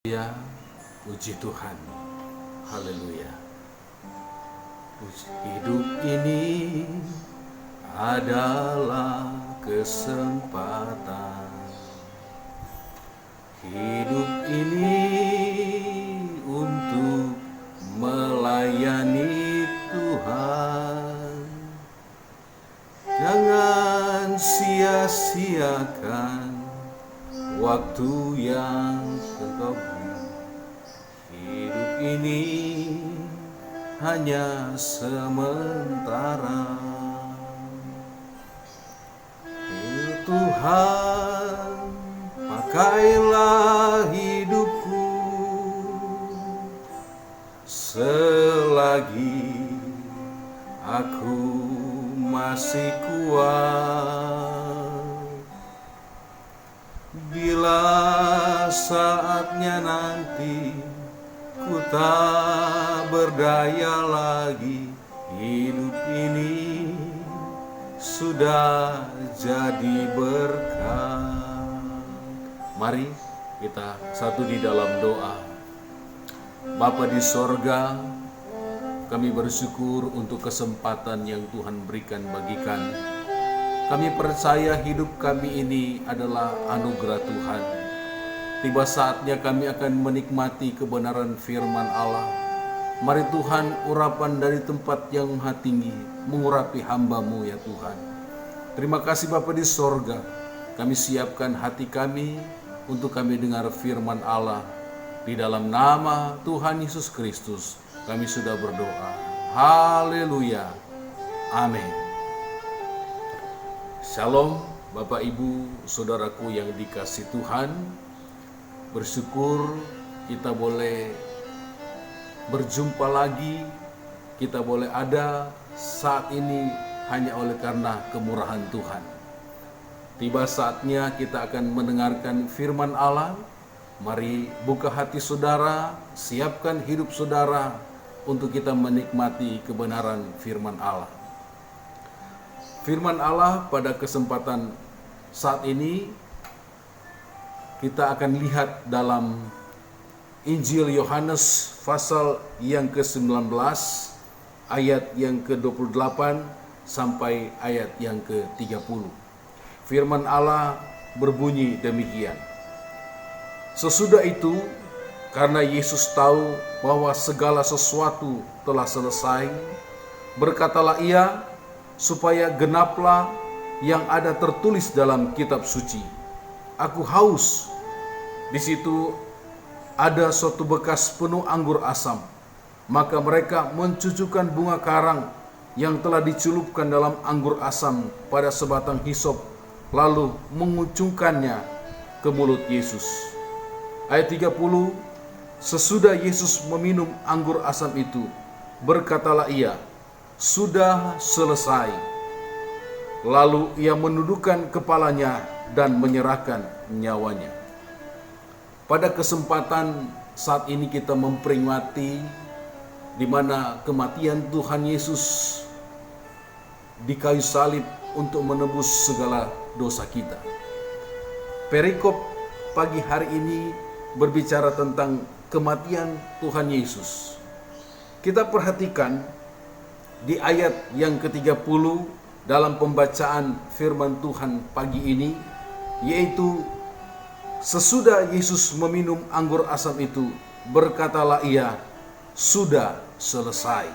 Ya, puji Tuhan. Haleluya. Hidup ini adalah kesempatan. Hidup ini untuk melayani Tuhan. Jangan sia-siakan waktu yang engkau beri. Hidup ini hanya sementara. Tuhan, pakailah hidupku selagi aku masih kuat. Bila saatnya nanti ku tak berdaya lagi, hidup ini sudah jadi berkat. Mari kita satu di dalam doa. Bapa di sorga, kami bersyukur untuk kesempatan yang Tuhan berikan bagi kami. Kami percaya hidup kami ini adalah anugerah Tuhan. Tiba saatnya kami akan menikmati kebenaran firman Allah. Mari Tuhan, urapan dari tempat yang maha tinggi mengurapi hamba-Mu ya Tuhan. Terima kasih Bapa di sorga. Kami siapkan hati kami untuk kami dengar firman Allah. Di dalam nama Tuhan Yesus Kristus kami sudah berdoa. Haleluya. Amin. Shalom Bapak Ibu Saudaraku yang dikasih Tuhan. Bersyukur kita boleh berjumpa lagi, kita boleh ada saat ini hanya oleh karena kemurahan Tuhan. Tiba saatnya kita akan mendengarkan firman Allah. Mari buka hati saudara, siapkan hidup saudara untuk kita menikmati kebenaran firman Allah. Firman Allah pada kesempatan saat ini kita akan lihat dalam Injil Yohanes pasal yang ke-19 ayat yang ke-28 sampai ayat yang ke-30. Firman Allah berbunyi demikian. Sesudah itu, karena Yesus tahu bahwa segala sesuatu telah selesai, berkatalah ia, supaya genaplah yang ada tertulis dalam kitab suci. Aku haus. Di situ ada suatu bekas penuh anggur asam. Maka mereka mencucukkan bunga karang yang telah dicelupkan dalam anggur asam pada sebatang hisop, lalu mengucungkannya ke mulut Yesus. Ayat 30, sesudah Yesus meminum anggur asam itu, berkatalah ia, sudah selesai. Lalu ia menundukkan kepalanya dan menyerahkan nyawanya. Pada kesempatan saat ini kita memperingati di mana kematian Tuhan Yesus di kayu salib untuk menebus segala dosa kita. Perikop pagi hari ini berbicara tentang kematian Tuhan Yesus. Kita perhatikan di ayat yang ke-30 dalam pembacaan firman Tuhan pagi ini, yaitu sesudah Yesus meminum anggur asam itu, berkatalah ia, sudah selesai.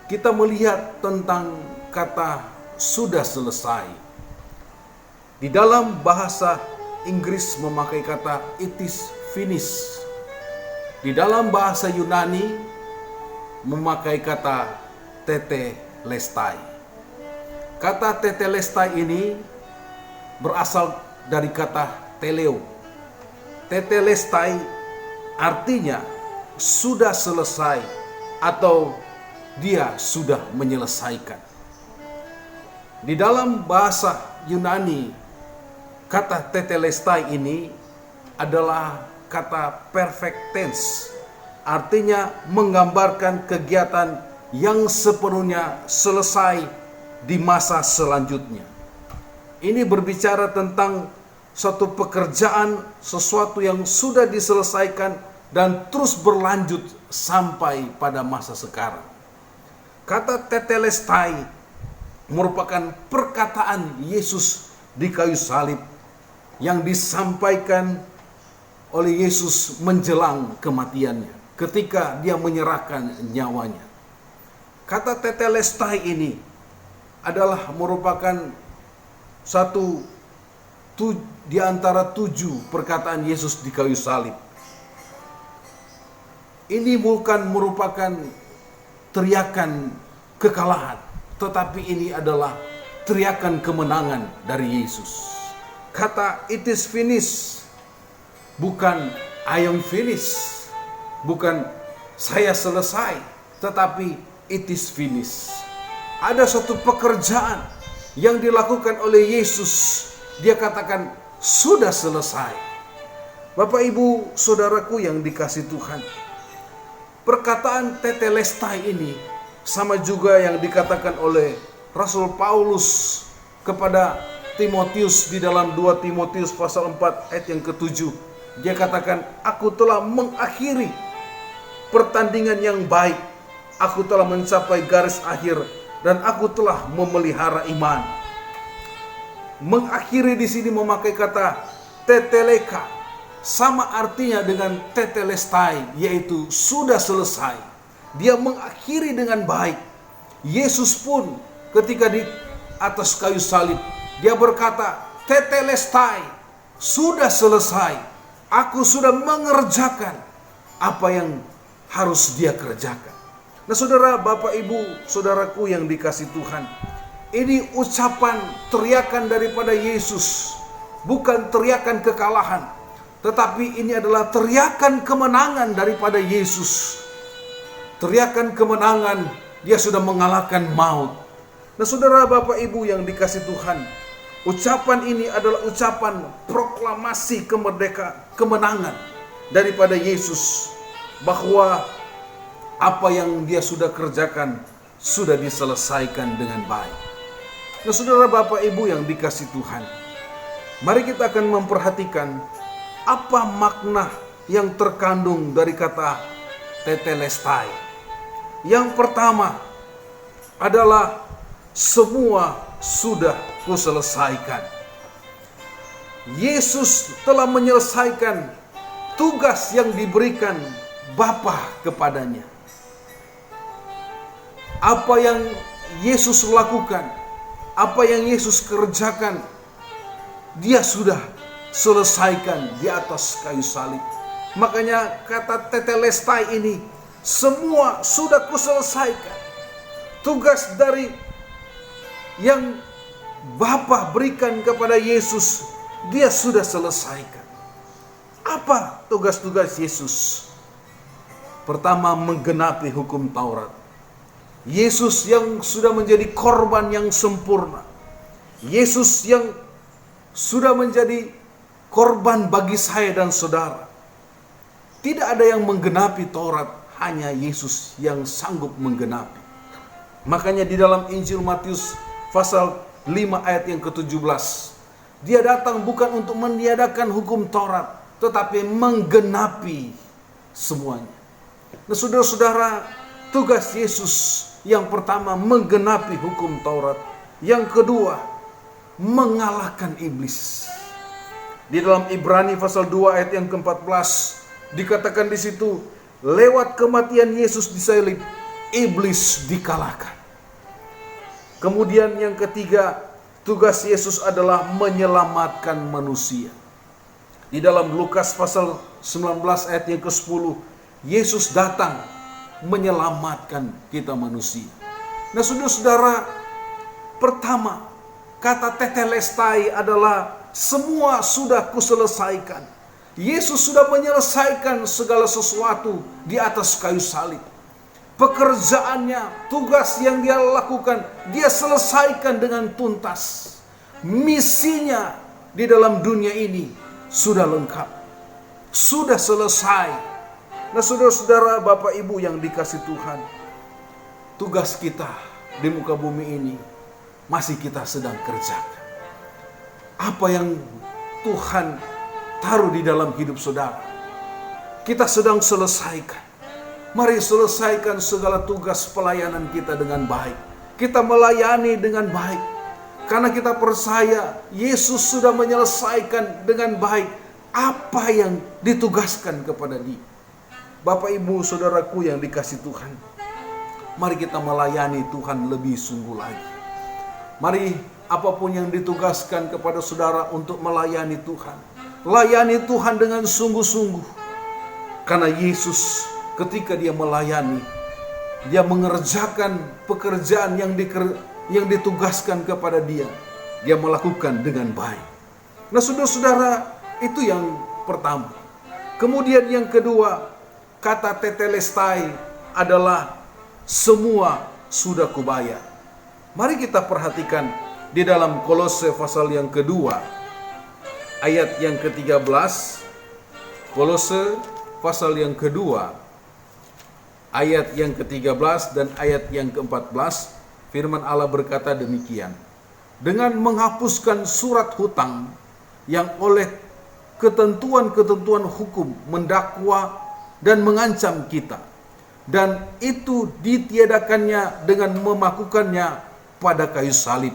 Kita melihat tentang kata sudah selesai. Di dalam bahasa Inggris memakai kata it is finished. Di dalam bahasa Yunani memakai kata tetelestai. Kata tetelestai ini berasal dari kata teleo. Tetelestai artinya sudah selesai atau dia sudah menyelesaikan. Di dalam bahasa Yunani, kata tetelestai ini adalah kata perfect tense. Artinya menggambarkan kegiatan yang sepenuhnya selesai di masa selanjutnya. Ini berbicara tentang suatu pekerjaan, sesuatu yang sudah diselesaikan dan terus berlanjut sampai pada masa sekarang. Kata tetelestai merupakan perkataan Yesus di kayu salib yang disampaikan oleh Yesus menjelang kematiannya, ketika dia menyerahkan nyawanya. Kata tetelestai ini adalah merupakan satu di antara 7 perkataan Yesus di kayu salib. Ini bukan merupakan teriakan kekalahan, tetapi ini adalah teriakan kemenangan dari Yesus. Kata it is finished bukan I am finished, bukan saya selesai, tetapi it is finished. Ada satu pekerjaan yang dilakukan oleh Yesus. Dia katakan sudah selesai. Bapak Ibu Saudaraku yang dikasihi Tuhan, perkataan tetelestai ini sama juga yang dikatakan oleh Rasul Paulus kepada Timotius di dalam 2 Timotius pasal 4 ayat yang ke-7. Dia katakan, aku telah mengakhiri pertandingan yang baik, aku telah mencapai garis akhir, dan aku telah memelihara iman. Mengakhiri di sini memakai kata teteleka, sama artinya dengan tetelestai, yaitu sudah selesai. Dia mengakhiri dengan baik. Yesus pun ketika di atas kayu salib, dia berkata, tetelestai, sudah selesai. Aku sudah mengerjakan apa yang harus dia kerjakan. Nah saudara, Bapak Ibu Saudaraku yang dikasihi Tuhan, ini ucapan teriakan daripada Yesus, bukan teriakan kekalahan, tetapi ini adalah teriakan kemenangan daripada Yesus. Teriakan kemenangan, dia sudah mengalahkan maut. Nah saudara, Bapak Ibu yang dikasihi Tuhan, ucapan ini adalah ucapan proklamasi kemenangan daripada Yesus, bahwa apa yang dia sudah kerjakan sudah diselesaikan dengan baik. Nah saudara, Bapak Ibu yang dikasihi Tuhan, mari kita akan memperhatikan apa makna yang terkandung dari kata tetelestai. Yang pertama adalah semua sudah kuselesaikan. Yesus telah menyelesaikan tugas yang diberikan Bapa kepadanya. Apa yang Yesus lakukan, apa yang Yesus kerjakan, dia sudah selesaikan di atas kayu salib. Makanya kata tetelestai ini, semua sudah kuselesaikan. Tugas dari yang Bapa berikan kepada Yesus, dia sudah selesaikan. Apa tugas-tugas Yesus? Pertama, menggenapi hukum Taurat. Yesus yang sudah menjadi korban yang sempurna. Yesus yang sudah menjadi korban bagi saya dan saudara. Tidak ada yang menggenapi Taurat, hanya Yesus yang sanggup menggenapi. Makanya di dalam Injil Matius pasal 5 ayat yang ke-17, dia datang bukan untuk meniadakan hukum Taurat, tetapi menggenapi semuanya. Nah saudara-saudara, tugas Yesus yang pertama menggenapi hukum Taurat. Yang kedua, mengalahkan iblis. Di dalam Ibrani pasal 2 ayat yang ke-14 dikatakan di situ, lewat kematian Yesus di salib, iblis dikalahkan. Kemudian yang ketiga, tugas Yesus adalah menyelamatkan manusia. Di dalam Lukas pasal 19 ayat yang ke-10, Yesus datang menyelamatkan kita manusia. Nah saudara-saudara, pertama, kata tetelestai adalah semua sudah kuselesaikan. Yesus sudah menyelesaikan segala sesuatu di atas kayu salib. Pekerjaannya, tugas yang dia lakukan, dia selesaikan dengan tuntas. Misinya di dalam dunia ini sudah lengkap, sudah selesai. Nah saudara-saudara, Bapak Ibu yang dikasihi Tuhan, tugas kita di muka bumi ini masih kita sedang kerjakan. Apa yang Tuhan taruh di dalam hidup saudara. Kita sedang selesaikan. Mari selesaikan segala tugas pelayanan kita dengan baik. Kita melayani dengan baik. Karena kita percaya Yesus sudah menyelesaikan dengan baik apa yang ditugaskan kepada dia. Bapak, Ibu, saudaraku yang dikasihi Tuhan, mari kita melayani Tuhan lebih sungguh lagi. Mari apapun yang ditugaskan kepada saudara untuk melayani Tuhan, layani Tuhan dengan sungguh-sungguh. Karena Yesus ketika dia melayani, dia mengerjakan pekerjaan yang ditugaskan kepada dia. Dia melakukan dengan baik. Nah, saudara-saudara, itu yang pertama. Kemudian yang kedua, kata tetelestai adalah semua sudah kubayar. Mari kita perhatikan di dalam Kolose pasal yang kedua, ayat yang ke-13. Kolose pasal yang kedua, ayat yang ke-13 dan ayat yang ke-14, firman Allah berkata demikian. Dengan menghapuskan surat hutang yang oleh ketentuan-ketentuan hukum mendakwa dan mengancam kita, dan itu ditiadakannya dengan memakukannya pada kayu salib.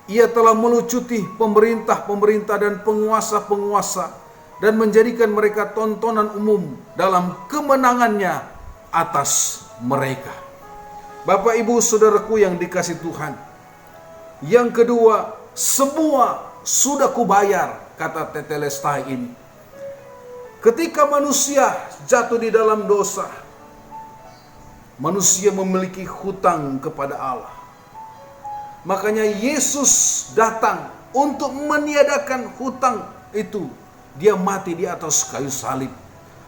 Ia telah melucuti pemerintah-pemerintah dan penguasa-penguasa dan menjadikan mereka tontonan umum dalam kemenangannya atas mereka. Bapak, Ibu, saudaraku yang dikasihi Tuhan, yang kedua, semua sudah kubayar, kata tetelestai ini. Ketika manusia jatuh di dalam dosa, manusia memiliki hutang kepada Allah. Makanya Yesus datang untuk meniadakan hutang itu. Dia mati di atas kayu salib.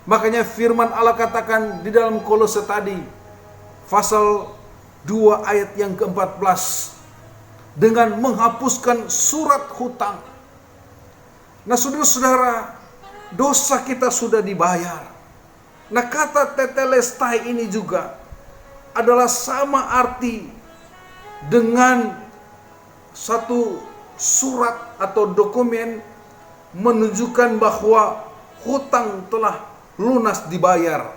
Makanya firman Allah katakan di dalam Kolose tadi, pasal 2 ayat yang ke-14, dengan menghapuskan surat hutang. Nah, saudara-saudara, dosa kita sudah dibayar. Nah, kata tetelestai ini juga adalah sama arti dengan satu surat atau dokumen menunjukkan bahwa hutang telah lunas dibayar.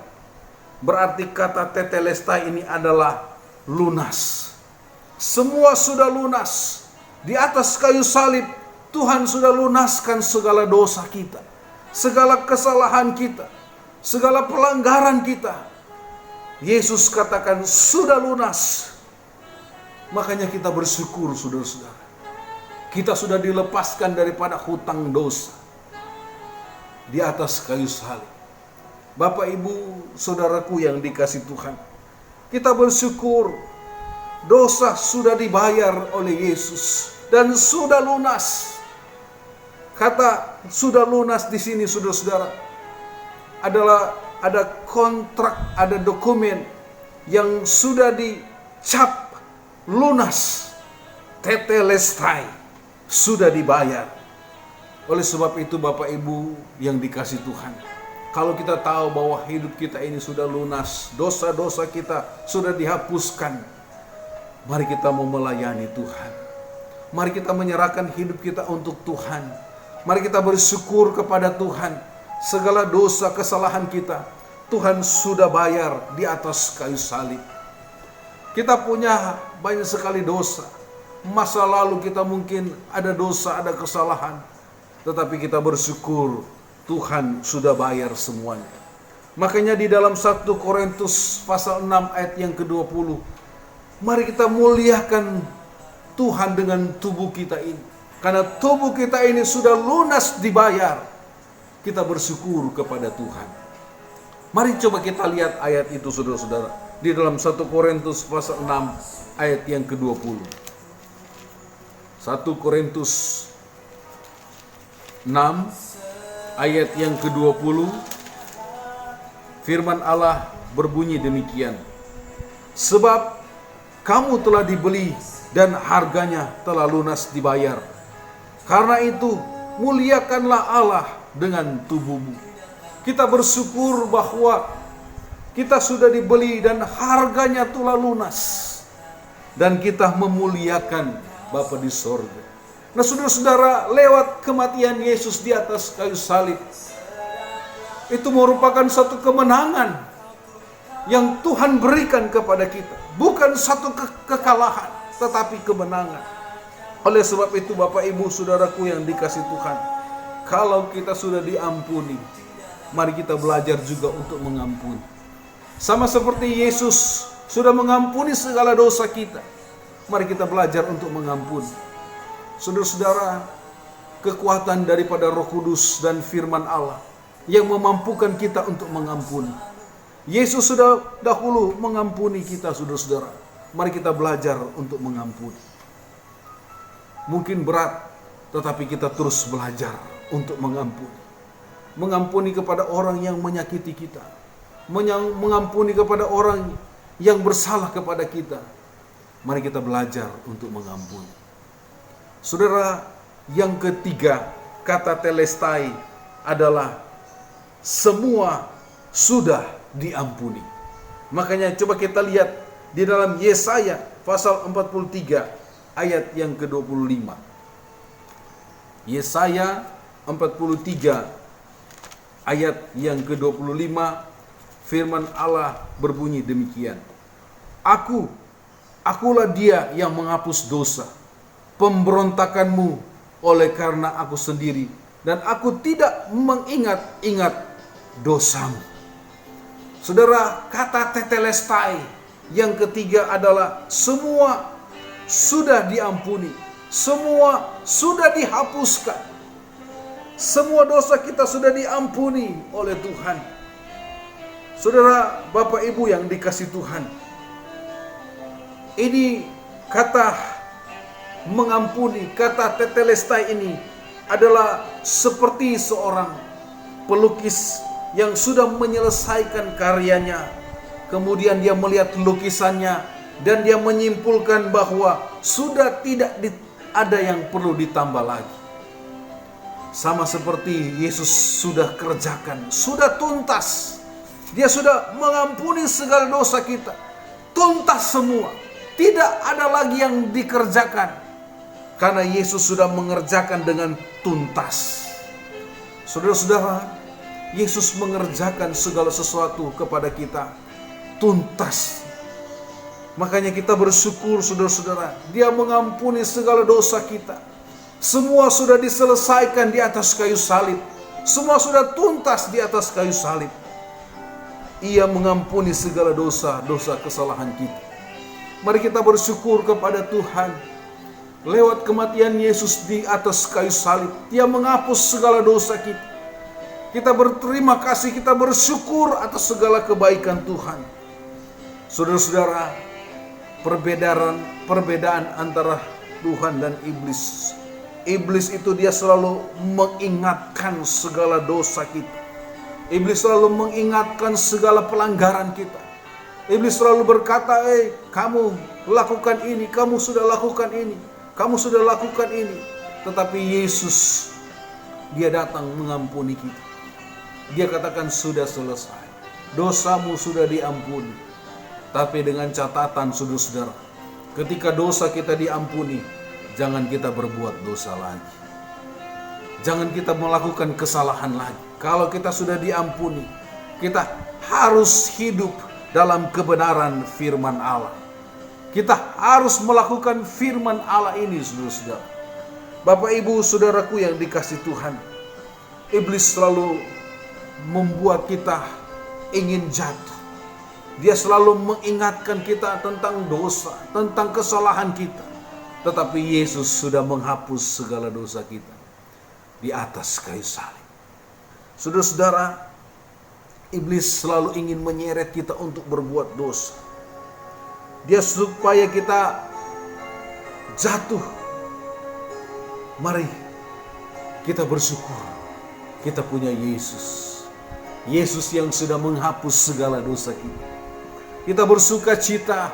Berarti kata tetelestai ini adalah lunas. Semua sudah lunas. Di atas kayu salib Tuhan sudah lunaskan segala dosa kita, segala kesalahan kita, segala pelanggaran kita. Yesus katakan sudah lunas. Makanya kita bersyukur, saudara-saudara. Kita sudah dilepaskan daripada hutang dosa di atas kayu salib. Bapak, Ibu, saudaraku yang dikasihi Tuhan, kita bersyukur dosa sudah dibayar oleh Yesus dan sudah lunas. Kata sudah lunas di sini, saudara-saudara, adalah ada kontrak, ada dokumen yang sudah dicap lunas, tetelestai, sudah dibayar. Oleh sebab itu, Bapak, Ibu yang dikasihi Tuhan, kalau kita tahu bahwa hidup kita ini sudah lunas, dosa-dosa kita sudah dihapuskan, mari kita mau melayani Tuhan. Mari kita menyerahkan hidup kita untuk Tuhan. Mari kita bersyukur kepada Tuhan. Segala dosa kesalahan kita, Tuhan sudah bayar di atas kayu salib. Kita punya banyak sekali dosa. Masa lalu kita mungkin ada dosa, ada kesalahan. Tetapi kita bersyukur Tuhan sudah bayar semuanya. Makanya di dalam 1 Korintus pasal 6 ayat yang ke-20, mari kita muliakan Tuhan dengan tubuh kita ini. Karena tubuh kita ini sudah lunas dibayar. Kita bersyukur kepada Tuhan. Mari coba kita lihat ayat itu, saudara-saudara. Di dalam 1 Korintus pasal 6 ayat yang ke-20. 1 Korintus 6 ayat yang ke-20. Firman Allah berbunyi demikian. Sebab kamu telah dibeli dan harganya telah lunas dibayar. Karena itu muliakanlah Allah dengan tubuhmu. Kita bersyukur bahwa kita sudah dibeli dan harganya telah lunas. Dan kita memuliakan Bapa di sorga. Nah saudara-saudara, lewat kematian Yesus di atas kayu salib, itu merupakan satu kemenangan yang Tuhan berikan kepada kita. Bukan satu kekalahan, tetapi kemenangan. Oleh sebab itu Bapak Ibu Saudaraku yang dikasih Tuhan, kalau kita sudah diampuni, mari kita belajar juga untuk mengampuni. Sama seperti Yesus sudah mengampuni segala dosa kita, mari kita belajar untuk mengampuni. Saudara-saudara, kekuatan daripada Roh Kudus dan firman Allah yang memampukan kita untuk mengampuni. Yesus sudah dahulu mengampuni kita, saudara-saudara. Mari kita belajar untuk mengampuni. Mungkin berat, tetapi kita terus belajar untuk mengampuni. Mengampuni kepada orang yang menyakiti kita. Mengampuni kepada orang yang bersalah kepada kita. Mari kita belajar untuk mengampuni. Saudara, yang ketiga, kata telestai adalah semua sudah diampuni. Makanya coba kita lihat di dalam Yesaya pasal 43 ayat yang ke-25. Yesaya 43 ayat yang ke-25, firman Allah berbunyi demikian. Akulah dia yang menghapus dosa, pemberontakanmu oleh karena aku sendiri, dan aku tidak mengingat-ingat dosamu. Saudara, kata tetelestai yang ketiga adalah semua sudah diampuni, semua sudah dihapuskan. Semua dosa kita sudah diampuni oleh Tuhan. Saudara, Bapak Ibu yang dikasih Tuhan, ini kata mengampuni, kata tetelestai ini adalah seperti seorang pelukis yang sudah menyelesaikan karyanya. Kemudian dia melihat lukisannya dan dia menyimpulkan bahwa sudah tidak ada yang perlu ditambah lagi. Sama seperti Yesus sudah kerjakan, sudah tuntas. Dia sudah mengampuni segala dosa kita. Tuntas semua. Tidak ada lagi yang dikerjakan. Karena Yesus sudah mengerjakan dengan tuntas. Saudara-saudara, Yesus mengerjakan segala sesuatu kepada kita tuntas. Makanya kita bersyukur, saudara-saudara, Dia mengampuni segala dosa kita. Semua sudah diselesaikan di atas kayu salib. Semua sudah tuntas di atas kayu salib. Ia mengampuni segala dosa kesalahan kita. Mari kita bersyukur kepada Tuhan. Lewat kematian Yesus di atas kayu salib, Dia menghapus segala dosa kita. Kita berterima kasih, kita bersyukur atas segala kebaikan Tuhan. Saudara-saudara, perbedaan antara Tuhan dan iblis. Iblis itu dia selalu mengingatkan segala dosa kita. Iblis selalu mengingatkan segala pelanggaran kita. Iblis selalu berkata, kamu lakukan ini, kamu sudah lakukan ini, kamu sudah lakukan ini. Tetapi Yesus, Dia datang mengampuni kita. Dia katakan sudah selesai. Dosamu sudah diampuni. Tapi dengan catatan, saudara-saudara, ketika dosa kita diampuni, jangan kita berbuat dosa lagi. Jangan kita melakukan kesalahan lagi. Kalau kita sudah diampuni, kita harus hidup dalam kebenaran firman Allah. Kita harus melakukan firman Allah ini, saudara-saudara. Bapak, Ibu, saudaraku yang dikasih Tuhan, iblis selalu membuat kita ingin jatuh. Dia selalu mengingatkan kita tentang dosa, tentang kesalahan kita. Tetapi Yesus sudah menghapus segala dosa kita di atas kayu salib. Saudara-saudara, iblis selalu ingin menyeret kita untuk berbuat dosa. Dia supaya kita jatuh. Mari kita bersyukur. Kita punya Yesus. Yesus yang sudah menghapus segala dosa kita. Kita bersuka cita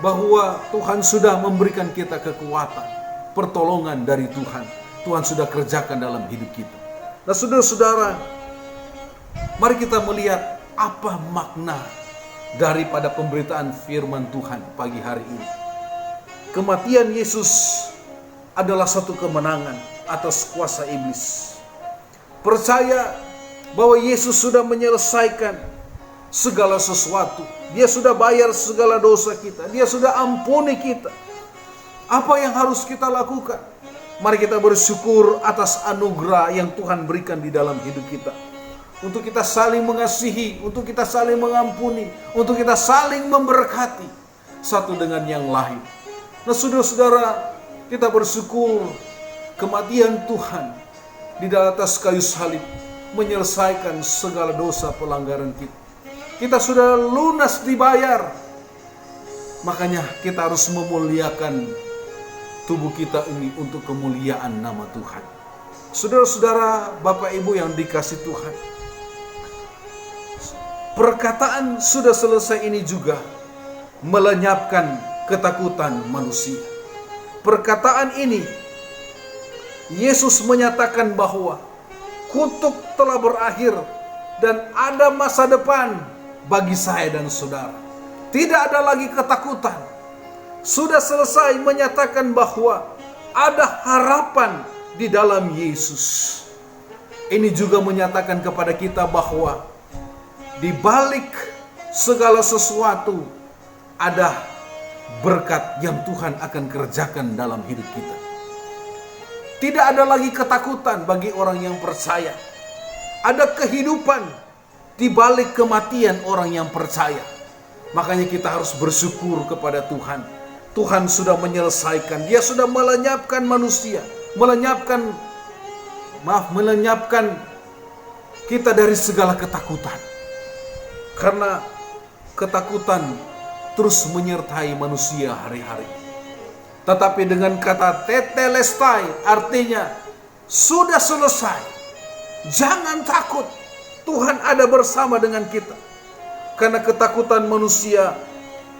bahwa Tuhan sudah memberikan kita kekuatan, pertolongan dari Tuhan. Tuhan sudah kerjakan dalam hidup kita. Nah, saudara-saudara, mari kita melihat apa makna daripada pemberitaan firman Tuhan pagi hari ini. Kematian Yesus adalah satu kemenangan atas kuasa iblis. Percaya bahwa Yesus sudah menyelesaikan segala sesuatu. Dia sudah bayar segala dosa kita. Dia sudah ampuni kita. Apa yang harus kita lakukan? Mari kita bersyukur atas anugerah yang Tuhan berikan di dalam hidup kita. Untuk kita saling mengasihi, untuk kita saling mengampuni, untuk kita saling memberkati satu dengan yang lain. Nah saudara-saudara, kita bersyukur kematian Tuhan di dalam atas kayu salib menyelesaikan segala dosa pelanggaran kita. Kita sudah lunas dibayar. Makanya kita harus memuliakan tubuh kita ini untuk kemuliaan nama Tuhan. Saudara-saudara, Bapak Ibu yang dikasih Tuhan, perkataan sudah selesai ini juga melenyapkan ketakutan manusia. Perkataan ini, Yesus menyatakan bahwa kutuk telah berakhir dan ada masa depan bagi saya dan saudara. Tidak ada lagi ketakutan. Sudah selesai menyatakan bahwa ada harapan di dalam Yesus. Ini juga menyatakan kepada kita bahwa di balik segala sesuatu ada berkat yang Tuhan akan kerjakan dalam hidup kita. Tidak ada lagi ketakutan bagi orang yang percaya. Ada kehidupan di balik kematian orang yang percaya. Makanya kita harus bersyukur kepada Tuhan. Tuhan sudah menyelesaikan. Dia sudah melenyapkan manusia. Melenyapkan kita dari segala ketakutan. Karena ketakutan terus menyertai manusia hari-hari. Tetapi dengan kata tetelestai, artinya sudah selesai. Jangan takut, Tuhan ada bersama dengan kita. Karena ketakutan manusia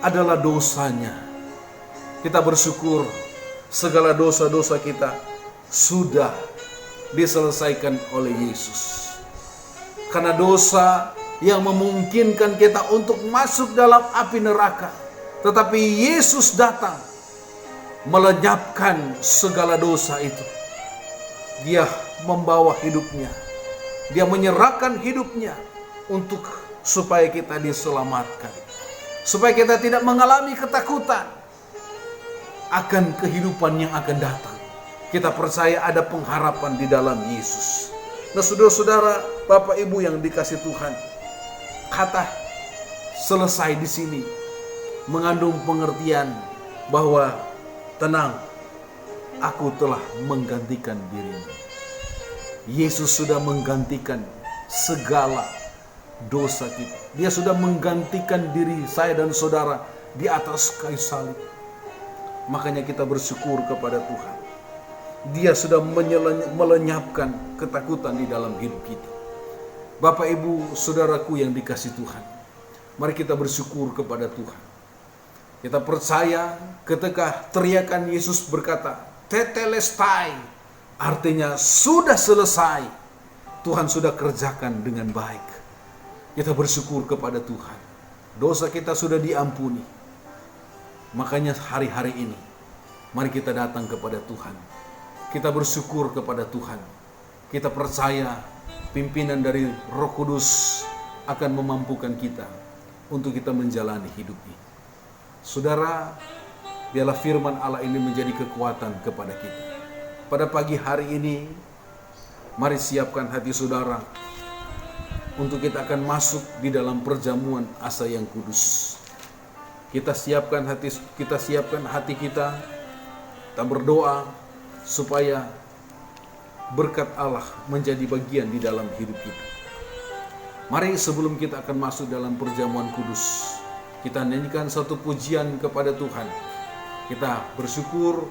adalah dosanya. Kita bersyukur segala dosa-dosa kita sudah diselesaikan oleh Yesus. Karena dosa yang memungkinkan kita untuk masuk dalam api neraka. Tetapi Yesus datang melenyapkan segala dosa itu. Dia membawa hidupnya. Dia menyerahkan hidupnya untuk supaya kita diselamatkan. Supaya kita tidak mengalami ketakutan akan kehidupan yang akan datang. Kita percaya ada pengharapan di dalam Yesus. Nah saudara-saudara, Bapak Ibu yang dikasih Tuhan, kata selesai di sini mengandung pengertian bahwa tenang, aku telah menggantikan dirimu. Yesus sudah menggantikan segala dosa kita. Dia sudah menggantikan diri saya dan saudara di atas kayu salib. Makanya kita bersyukur kepada Tuhan. Dia sudah melenyapkan ketakutan di dalam hidup kita. Bapak Ibu saudaraku yang dikasih Tuhan, mari kita bersyukur kepada Tuhan. Kita percaya ketika teriakan Yesus berkata tetelestai, artinya sudah selesai. Tuhan sudah kerjakan dengan baik. Kita bersyukur kepada Tuhan. Dosa kita sudah diampuni. Makanya hari-hari ini mari kita datang kepada Tuhan. Kita bersyukur kepada Tuhan. Kita percaya pimpinan dari Roh Kudus akan memampukan kita untuk kita menjalani hidup ini. Saudara, biarlah firman Allah ini menjadi kekuatan kepada kita. Pada pagi hari ini, mari siapkan hati saudara untuk kita akan masuk di dalam perjamuan asa yang kudus. Kita siapkan hati kita, kita berdoa supaya berkat Allah menjadi bagian di dalam hidup kita. Mari sebelum kita akan masuk dalam perjamuan kudus, kita nyanyikan satu pujian kepada Tuhan. Kita bersyukur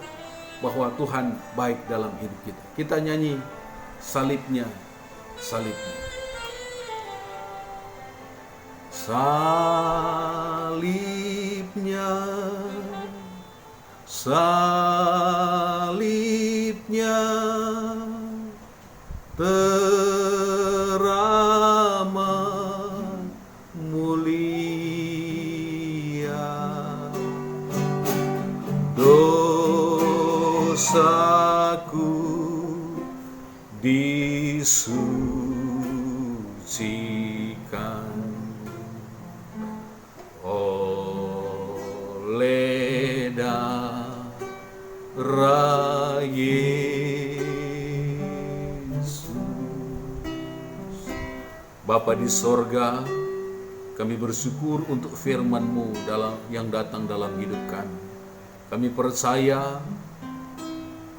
bahwa Tuhan baik dalam hidup kita. Kita nyanyi salibnya, salibnya. Salibnya, salibnya teramat mulia, dosa disucikan oleh darah Yesus. Bapa di sorga, kami bersyukur untuk firman-Mu yang datang dalam hidup kami. Kami percaya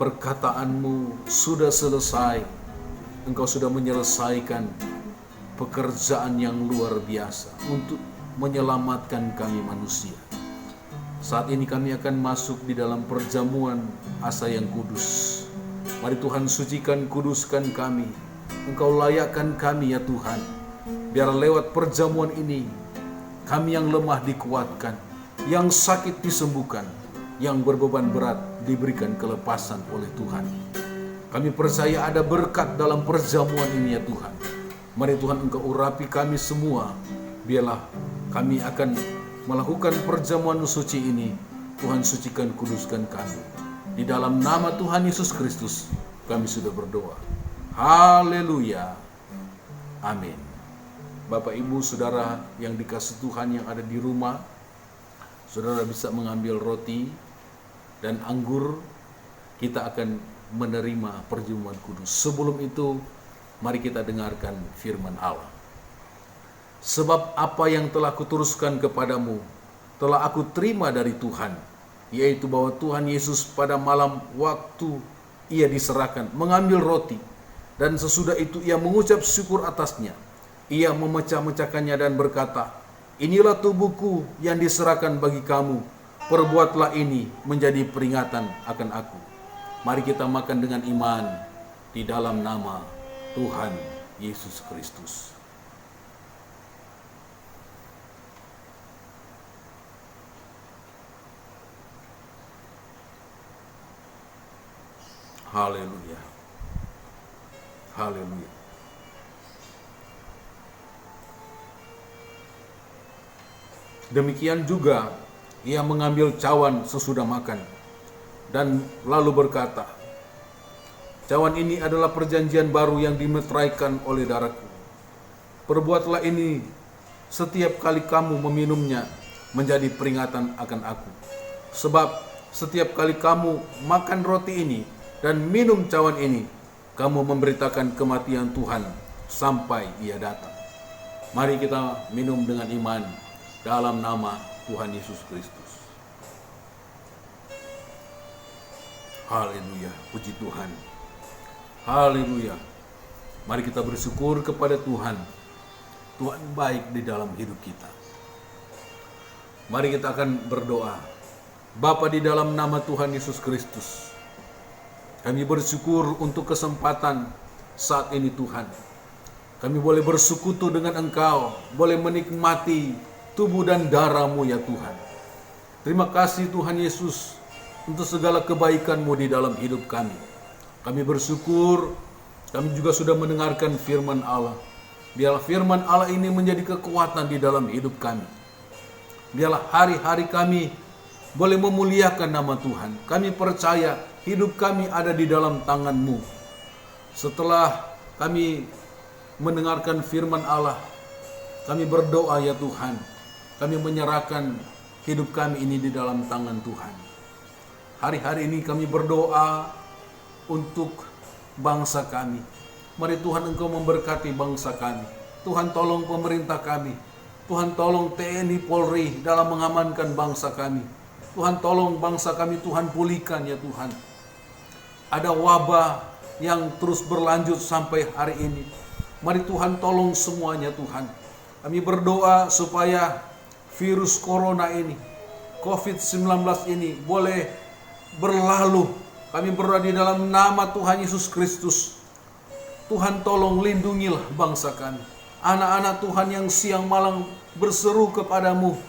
perkataan-Mu sudah selesai. Engkau sudah menyelesaikan pekerjaan yang luar biasa untuk menyelamatkan kami manusia. Saat ini kami akan masuk di dalam perjamuan asa yang kudus. Mari Tuhan sucikan, kuduskan kami. Engkau layakkan kami ya Tuhan. Biar lewat perjamuan ini, kami yang lemah dikuatkan, yang sakit disembuhkan, yang berbeban berat diberikan kelepasan oleh Tuhan. Kami percaya ada berkat dalam perjamuan ini ya Tuhan. Mari Tuhan Engkau urapi kami semua. Biarlah kami akan melakukan perjamuan suci ini. Tuhan sucikan, kuduskan kami. Di dalam nama Tuhan Yesus Kristus kami sudah berdoa. Haleluya. Amin. Bapak, Ibu, Saudara yang dikasihi Tuhan yang ada di rumah, Saudara bisa mengambil roti dan anggur. Kita akan menerima perjamuan kudus. Sebelum itu, mari kita dengarkan firman Allah. Sebab apa yang telah kuteruskan kepadamu, telah aku terima dari Tuhan, yaitu bahwa Tuhan Yesus pada malam waktu ia diserahkan, mengambil roti, dan sesudah itu ia mengucap syukur atasnya. Ia memecah-mecahkannya dan berkata, inilah tubuhku yang diserahkan bagi kamu. Perbuatlah ini menjadi peringatan akan aku. Mari kita makan dengan iman di dalam nama Tuhan Yesus Kristus. Haleluya. Haleluya. Demikian juga ia mengambil cawan sesudah makan dan lalu berkata, cawan ini adalah perjanjian baru yang dimeteraikan oleh darahku. Perbuatlah ini setiap kali kamu meminumnya menjadi peringatan akan aku. Sebab setiap kali kamu makan roti ini dan minum cawan ini, kamu memberitakan kematian Tuhan sampai ia datang. Mari kita minum dengan iman dalam nama Tuhan Yesus Kristus. Haleluya, puji Tuhan. Haleluya. Mari kita bersyukur kepada Tuhan. Tuhan baik di dalam hidup kita. Mari kita akan berdoa. Bapa, di dalam nama Tuhan Yesus Kristus, kami bersyukur untuk kesempatan saat ini Tuhan. Kami boleh bersekutu dengan Engkau, boleh menikmati tubuh dan darah-Mu ya Tuhan. Terima kasih Tuhan Yesus untuk segala kebaikan-Mu di dalam hidup kami. Kami bersyukur, kami juga sudah mendengarkan firman Allah. Biarlah firman Allah ini menjadi kekuatan di dalam hidup kami. Biarlah hari-hari kami boleh memuliakan nama Tuhan. Kami percaya hidup kami ada di dalam tangan-Mu. Setelah kami mendengarkan firman Allah, kami berdoa ya Tuhan. Kami menyerahkan hidup kami ini di dalam tangan Tuhan. Hari-hari ini kami berdoa untuk bangsa kami. Mari Tuhan Engkau memberkati bangsa kami. Tuhan tolong pemerintah kami. Tuhan tolong TNI Polri dalam mengamankan bangsa kami. Tuhan tolong bangsa kami, Tuhan pulihkan ya Tuhan. Ada wabah yang terus berlanjut sampai hari ini. Mari Tuhan tolong semuanya Tuhan. Kami berdoa supaya virus corona ini, COVID-19 ini boleh berlalu. Kami berdoa di dalam nama Tuhan Yesus Kristus. Tuhan tolong lindungilah bangsa kami. Anak-anak Tuhan yang siang malam berseru kepadamu,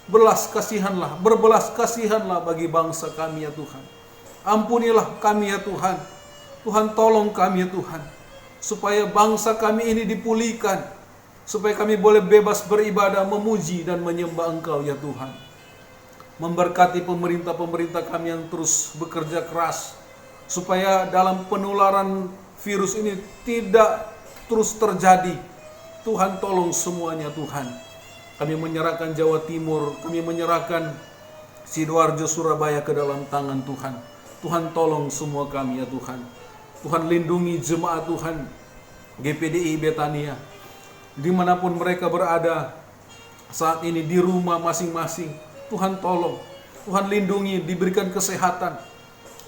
berbelas kasihanlah bagi bangsa kami ya Tuhan. Ampunilah kami ya Tuhan. Tuhan tolong kami ya Tuhan, supaya bangsa kami ini dipulihkan, supaya kami boleh bebas beribadah, memuji dan menyembah Engkau ya Tuhan. Memberkati pemerintah-pemerintah kami yang terus bekerja keras, supaya dalam penularan virus ini tidak terus terjadi. Tuhan tolong semuanya Tuhan. Kami menyerahkan Jawa Timur, kami menyerahkan Sidoarjo, Surabaya ke dalam tangan Tuhan. Tuhan tolong semua kami ya Tuhan. Tuhan lindungi jemaat Tuhan GPDI Betania, dimanapun mereka berada saat ini di rumah masing-masing. Tuhan tolong, Tuhan lindungi, diberikan kesehatan.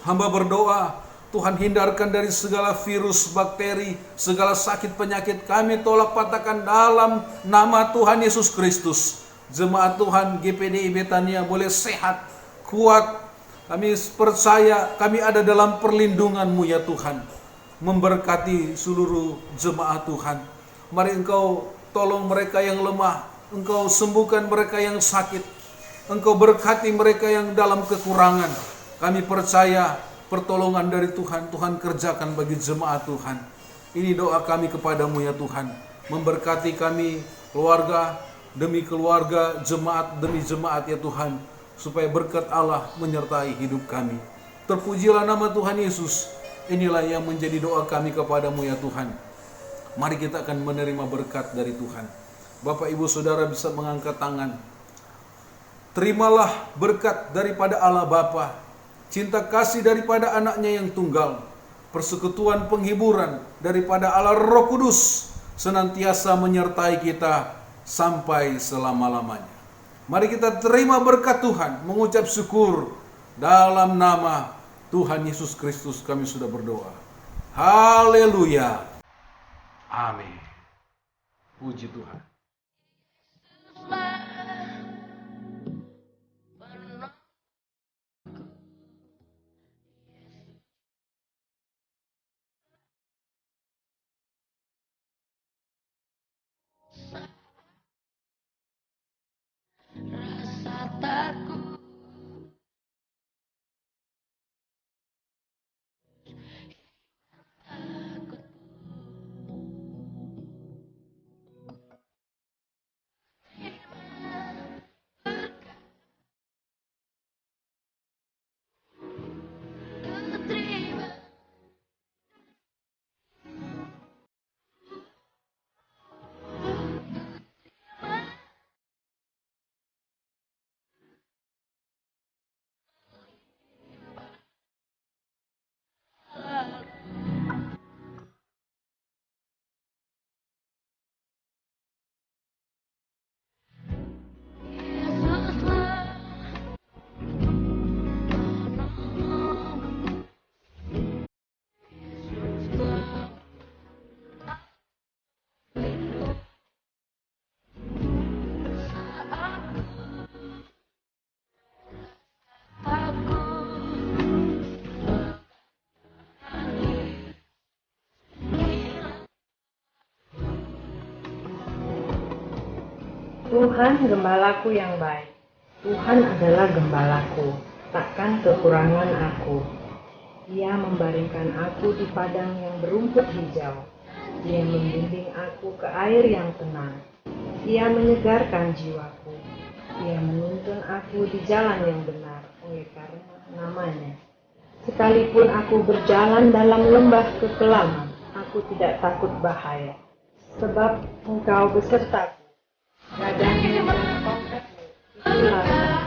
Hamba berdoa, Tuhan hindarkan dari segala virus, bakteri, segala sakit penyakit. Kami tolak patahkan dalam nama Tuhan Yesus Kristus. Jemaat Tuhan GPDI Betania boleh sehat, kuat. Kami percaya kami ada dalam perlindungan-Mu ya Tuhan. Memberkati seluruh jemaat Tuhan. Mari Engkau tolong mereka yang lemah. Engkau sembuhkan mereka yang sakit. Engkau berkati mereka yang dalam kekurangan. Kami percaya pertolongan dari Tuhan, Tuhan kerjakan bagi jemaat Tuhan. Ini doa kami kepadamu ya Tuhan. Memberkati kami, keluarga demi keluarga, jemaat demi jemaat ya Tuhan. Supaya berkat Allah menyertai hidup kami. Terpujilah nama Tuhan Yesus. Inilah yang menjadi doa kami kepadamu ya Tuhan. Mari kita akan menerima berkat dari Tuhan. Bapak Ibu Saudara bisa mengangkat tangan. Terimalah berkat daripada Allah Bapa, cinta kasih daripada anaknya yang tunggal, persekutuan penghiburan daripada Allah Roh Kudus, senantiasa menyertai kita sampai selama-lamanya. Mari kita terima berkat Tuhan, mengucap syukur dalam nama Tuhan Yesus Kristus kami sudah berdoa. Haleluya. Amin. Puji Tuhan. Rasa takut terima. Yesuslah Tuhan gembalaku yang baik. Tuhan adalah gembalaku, takkan kekurangan aku. Ia membaringkan aku di padang yang berumput hijau. Dia membimbing aku ke air yang tenang. Ia menyegarkan jiwaku. Ia menuntun aku di jalan yang benar oleh karena namanya. Sekalipun aku berjalan dalam lembah kekelaman, aku tidak takut bahaya. Sebab Engkau besertaku. Gadangmu dan tongkatmu, itulah